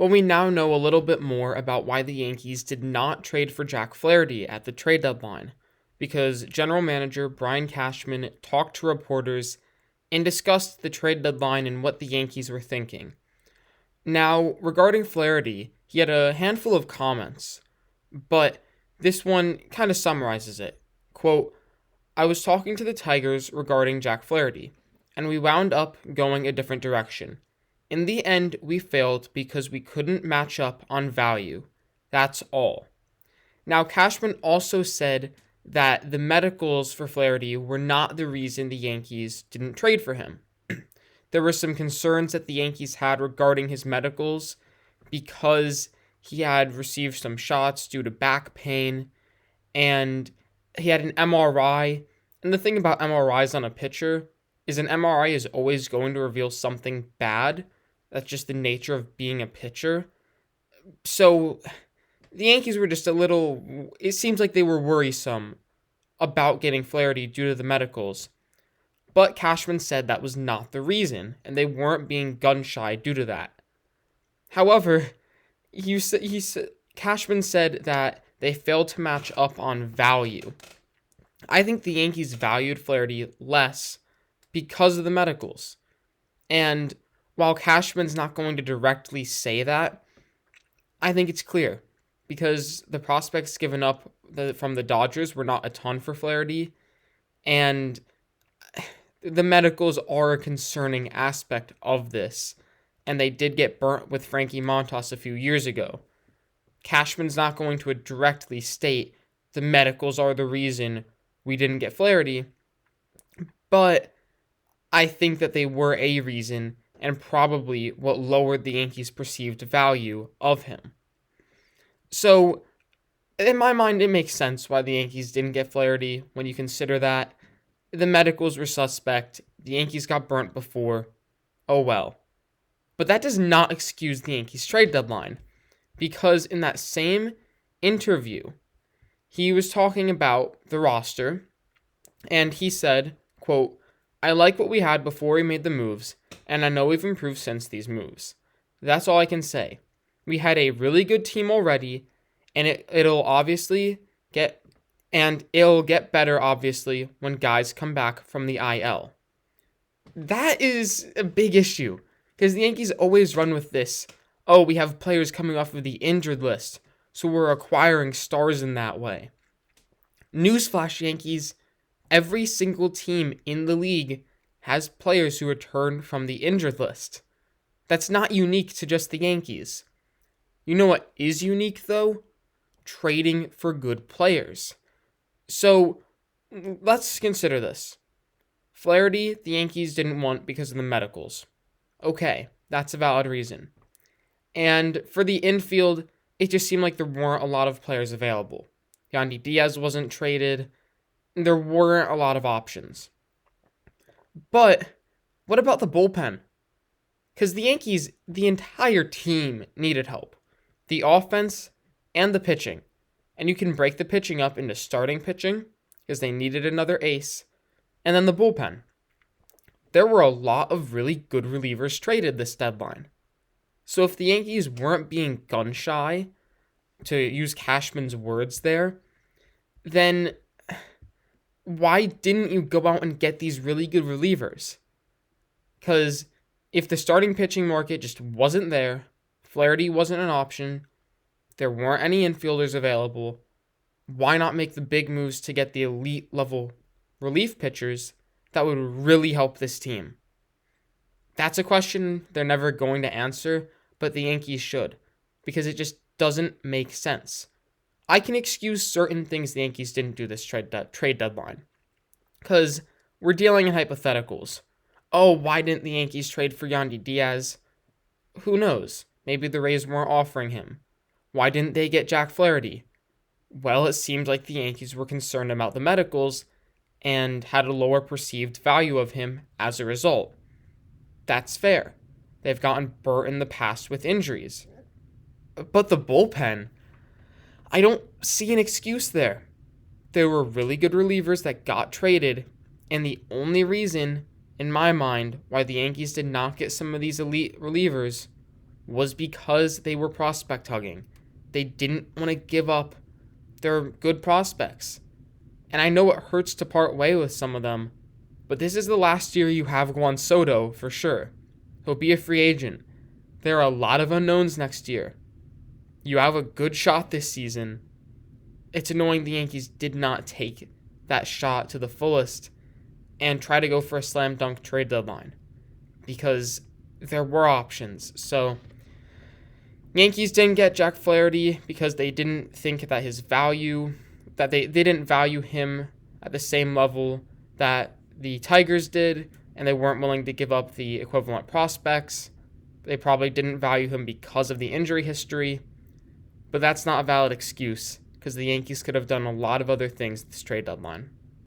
Well, we now know a little bit more about why the Yankees did not trade for Jack Flaherty at the trade deadline, because general manager Brian Cashman talked to reporters and discussed the trade deadline and what the Yankees were thinking. Now, regarding Flaherty, he had a handful of comments, but this one kind of summarizes it. Quote, I was talking to the Tigers regarding Jack Flaherty, and we wound up going a different direction. In the end, we failed because we couldn't match up on value. That's all. Now, Cashman also said that the medicals for Flaherty were not the reason the Yankees didn't trade for him. There were some concerns that the Yankees had regarding his medicals because he had received some shots due to back pain, and he had an MRI. And the thing about MRIs on a pitcher is an MRI is always going to reveal something bad. That's just the nature of being a pitcher. So the Yankees were just it seems like they were worrisome about getting Flaherty due to the medicals. But Cashman said that was not the reason, and they weren't being gun-shy due to that. However, Cashman said that they failed to match up on value. I think the Yankees valued Flaherty less because of the medicals. And while Cashman's not going to directly say that, I think it's clear because the prospects given up from the Dodgers were not a ton for Flaherty, and the medicals are a concerning aspect of this, and they did get burnt with Frankie Montas a few years ago. Cashman's not going to directly state the medicals are the reason we didn't get Flaherty, but I think that they were a reason and probably what lowered the Yankees' perceived value of him. So, in my mind, it makes sense why the Yankees didn't get Flaherty when you consider that. The medicals were suspect. The Yankees got burnt before. Oh well. But that does not excuse the Yankees' trade deadline, because in that same interview, he was talking about the roster, and he said, quote, I like what we had before we made the moves, and I know we've improved since these moves. That's all I can say. We had a really good team already, and it'll get better, obviously, when guys come back from the IL. That is a big issue, because the Yankees always run with this, oh, we have players coming off of the injured list, so we're acquiring stars in that way. Newsflash, Yankees, every single team in the league has players who return from the injured list. That's not unique to just the Yankees. You know what is unique, though? Trading for good players. So, let's consider this. Flaherty, the Yankees didn't want because of the medicals. Okay, that's a valid reason. And for the infield, it just seemed like there weren't a lot of players available. Yandy Diaz wasn't traded. There weren't a lot of options. But what about the bullpen? Because the Yankees, the entire team needed help. The offense and the pitching. And you can break the pitching up into starting pitching, because they needed another ace, and then the bullpen. There were a lot of really good relievers traded this deadline. So if the Yankees weren't being gun-shy, to use Cashman's words there, then why didn't you go out and get these really good relievers? Because if the starting pitching market just wasn't there, Flaherty wasn't an option, there weren't any infielders available, why not make the big moves to get the elite level relief pitchers that would really help this team? That's a question they're never going to answer, but the Yankees should, because it just doesn't make sense. I can excuse certain things the Yankees didn't do this trade deadline, because we're dealing in hypotheticals. Oh, why didn't the Yankees trade for Yandy Diaz? Who knows? Maybe the Rays weren't offering him. Why didn't they get Jack Flaherty? Well, it seemed like the Yankees were concerned about the medicals and had a lower perceived value of him as a result. That's fair. They've gotten burnt in the past with injuries. But the bullpen, I don't see an excuse there. There were really good relievers that got traded, and the only reason, in my mind, why the Yankees did not get some of these elite relievers was because they were prospect hugging. They didn't want to give up their good prospects. And I know it hurts to part way with some of them, but this is the last year you have Juan Soto for sure. He'll be a free agent. There are a lot of unknowns next year. You have a good shot this season. It's annoying the Yankees did not take that shot to the fullest and try to go for a slam dunk trade deadline because there were options. So Yankees didn't get Jack Flaherty because they didn't think that his value, that they didn't value him at the same level that the Tigers did, and they weren't willing to give up the equivalent prospects. They probably didn't value him because of the injury history, but that's not a valid excuse because the Yankees could have done a lot of other things at this trade deadline.